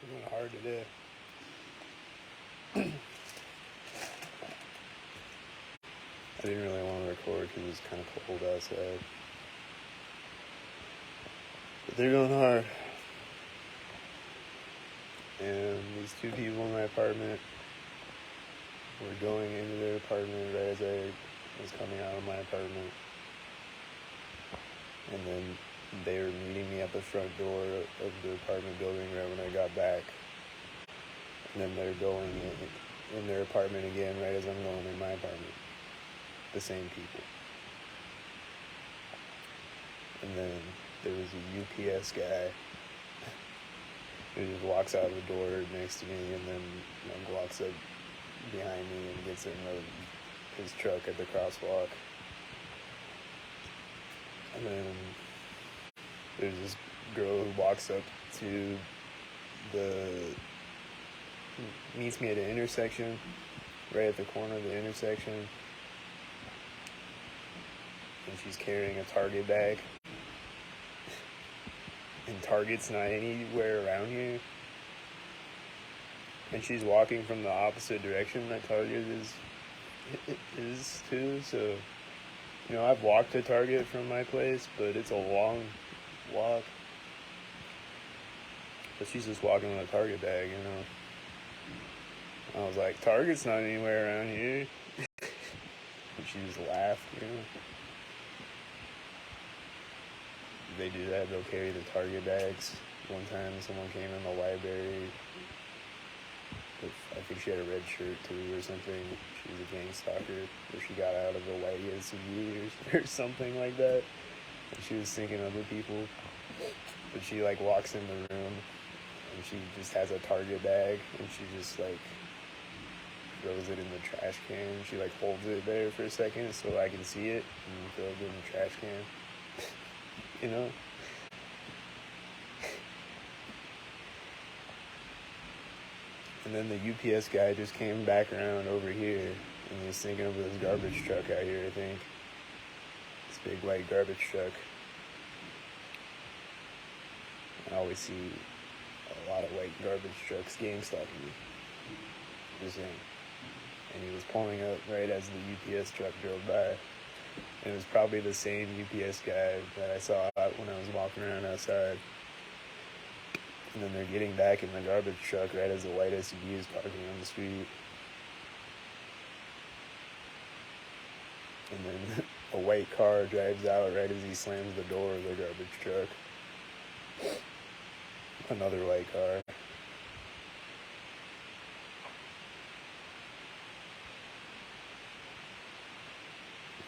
It went hard today. I didn't really want to record because it was kind of cold outside. But they're going hard. And these two people in my apartment were going into their apartment right as I was coming out of my apartment. And then they were meeting me at the front door of the apartment building right when I got back. And then they're going in their apartment again right as I'm going in my apartment. The same people. And then there was a UPS guy who just walks out of the door next to me and then walks up behind me and gets in his truck at the crosswalk. And then there's this girl who walks up to meets me at an intersection, right at the corner of the intersection. And she's carrying a Target bag. And Target's not anywhere around here. And she's walking from the opposite direction that Target is too. So, I've walked to Target from my place, but it's a long walk. But she's just walking with a Target bag, I was like, Target's not anywhere around here. And she just laughed, They do that. They'll carry the Target bags. One time someone came in the library. I think she had a red shirt too or something. She was a gangstalker. Or she got out of a white SUV or something like that. And she was thinking other people. But she walks in the room and she just has a Target bag and she just throws it in the trash can. She holds it there for a second so I can see it and throws it in the trash can. And then the UPS guy just came back around over here and he was thinking of this garbage truck out here, I think. This big white garbage truck. I always see a lot of white garbage trucks gangstalking me. Just saying. And he was pulling up right as the UPS truck drove by. And it was probably the same UPS guy that I saw when I was walking around outside. And then they're getting back in the garbage truck right as the white SUV is parking on the street. And then a white car drives out right as he slams the door of the garbage truck. Another white car.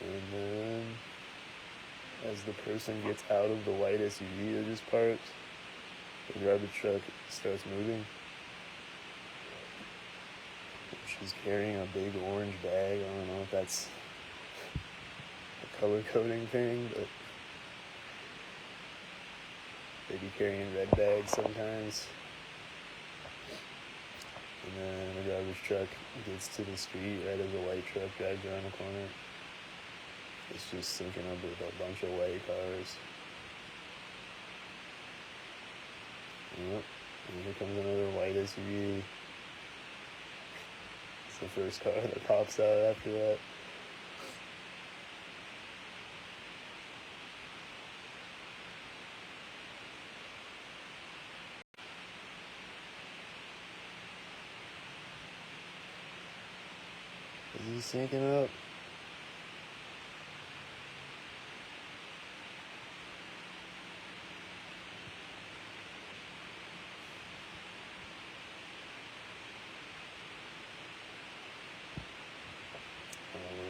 And then, as the person gets out of the white SUV that just parked, the garbage truck starts moving. She's carrying a big orange bag. I don't know if that's a color coding thing, but they be carrying red bags sometimes. And then the garbage truck gets to the street right as a white truck drives around the corner. It's just sinking up with a bunch of white cars. Yep. And here comes another white SUV. It's the first car that pops out after that. Is he sinking up?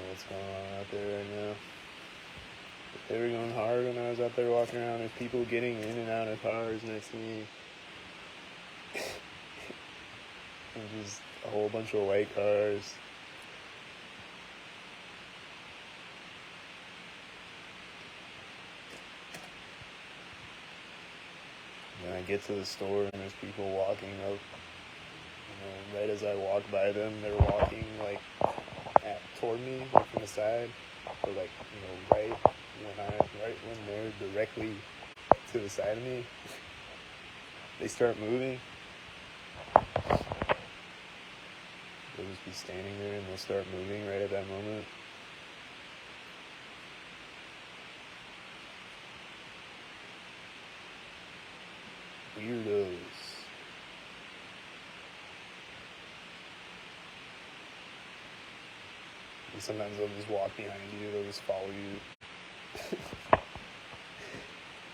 What's going on out there right now? But they were going hard when I was out there walking around. There's people getting in and out of cars next to me. And just a whole bunch of white cars. And I get to the store and there's people walking up. Right as I walk by them, they're walking toward me from the side, or right when they're directly to the side of me, they start moving, They'll just be standing there and they'll start moving right at that moment. Weirdos. And sometimes they'll just walk behind you, they'll just follow you.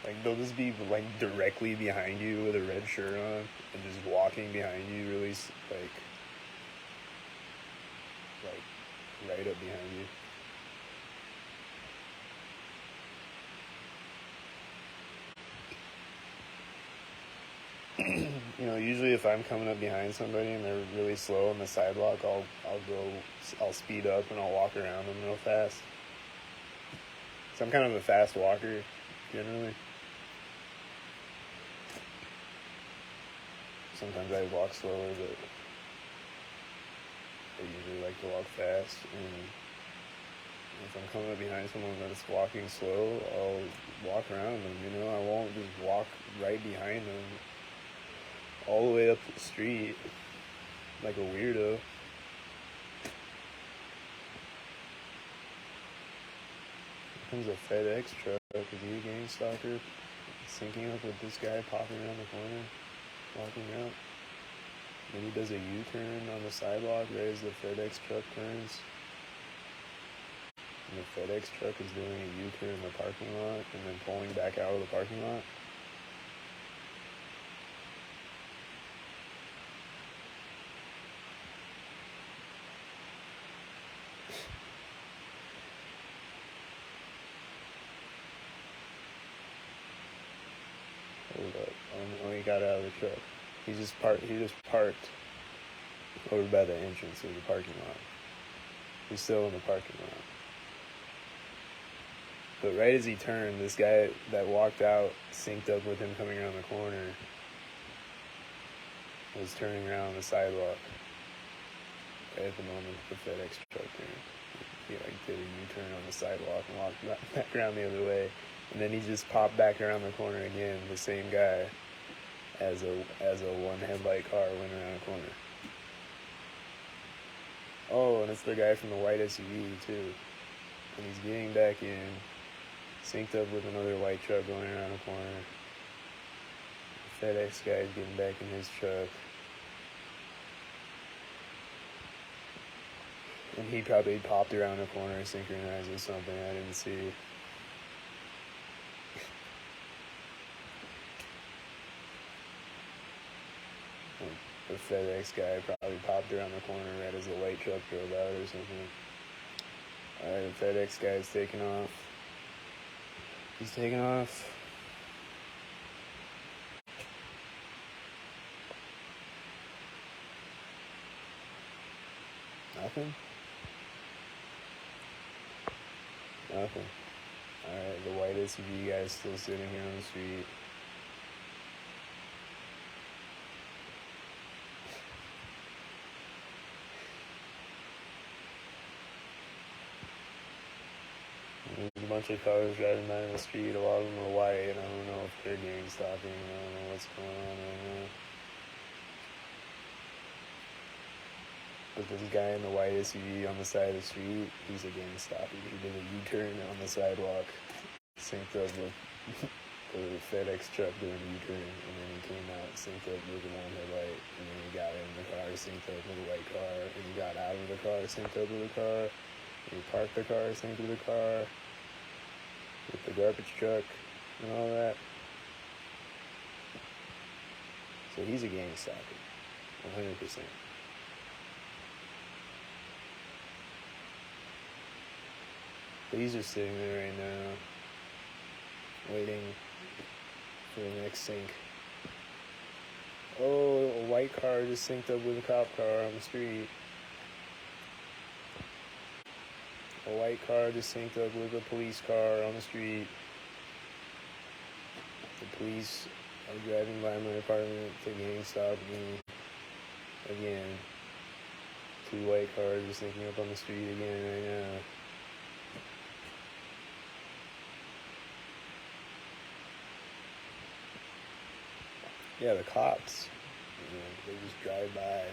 Like, they'll just be, like, directly behind you with a red shirt on and just walking behind you really, like right up behind you. You know, usually if I'm coming up behind somebody and they're really slow on the sidewalk, I'll speed up and I'll walk around them real fast. So I'm kind of a fast walker, generally. Sometimes I walk slower, but I usually like to walk fast. And if I'm coming up behind someone that's walking slow, I'll walk around them, you know? I won't just walk right behind them all the way up the street like a weirdo. Here comes a FedEx truck. Is he a gangstalker? Syncing up with this guy popping around the corner, walking out. Then he does a U-turn on the sidewalk right as the FedEx truck turns. And the FedEx truck is doing a U-turn in the parking lot and then pulling back out of the parking lot. Hold up. Oh, he got out of the truck. He just parked over by the entrance of the parking lot. He's still in the parking lot. But right as he turned, this guy that walked out, synced up with him coming around the corner, was turning around on the sidewalk right at the moment the FedEx truck turned. He did a U-turn on the sidewalk and walked back around the other way. And then he just popped back around the corner again, the same guy, as a one headlight car went around the corner. Oh, and it's the guy from the white SUV too. And he's getting back in, synced up with another white truck going around the corner. The FedEx guy's getting back in his truck. And he probably popped around the corner, synchronized with something I didn't see. The FedEx guy probably popped around the corner right as the white truck drove out or something. Alright, the FedEx guy's taking off. He's taking off. Nothing? Nothing. Alright, the white SUV guy's still sitting here on the street. There's a bunch of cars driving by in the street. A lot of them are white, and I don't know if they're gangstalking. I don't know what's going on right now. But this guy in the white SUV on the side of the street, he's a gangstalker. He did a U-turn on the sidewalk, synced up with the FedEx truck doing a U-turn, and then he came out, synced up with the one headlight, and then he got in the car, synced up with the white car, and he got out of the car, synced up with the car, and he parked the car, synced with the car, with the garbage truck, and all that. So he's a gangstalker, 100%. But he's just sitting there right now, waiting for the next sync. Oh, a white car just synced up with a cop car on the street. A white car just synced up with a police car on the street. The police are driving by my apartment to gangstalk me again. Two white cars just syncing up on the street again right now. Yeah, the cops, they just drive by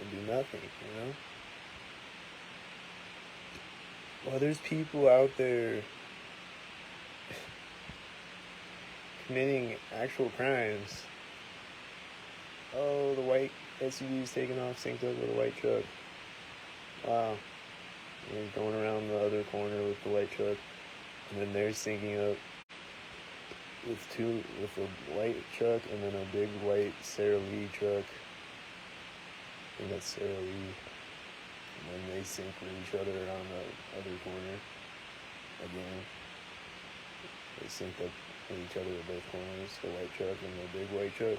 and do nothing, Well, there's people out there committing actual crimes. Oh, the white SUV's taking off, synced up with a white truck. Wow. And going around the other corner with the white truck. And then they're syncing up with a white truck and then a big white Sara Lee truck. I think that's Sara Lee. And then they sync with each other on the other corner. Again. They synced up with each other at both corners, the white truck and the big white truck.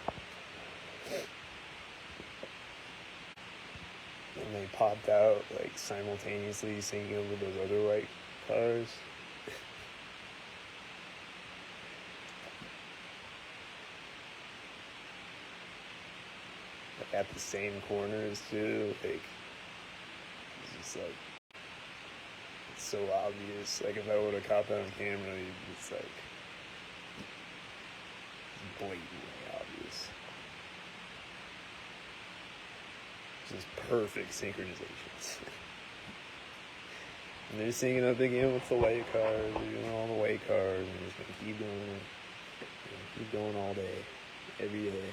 And they popped out like simultaneously syncing up with those other white cars. Like at the same corners too. Like it's just like it's so obvious. Like if I would have caught that on camera, it's like blatantly obvious. Just perfect synchronizations. And they're singing up again with the white cars. They're doing all the white cars, and they're just gonna keep doing it. Keep going all day, every day.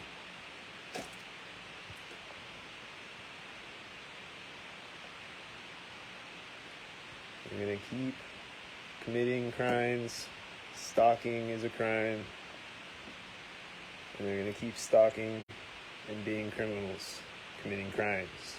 They're gonna keep committing crimes. Stalking is a crime. And they're gonna keep stalking and being criminals, committing crimes.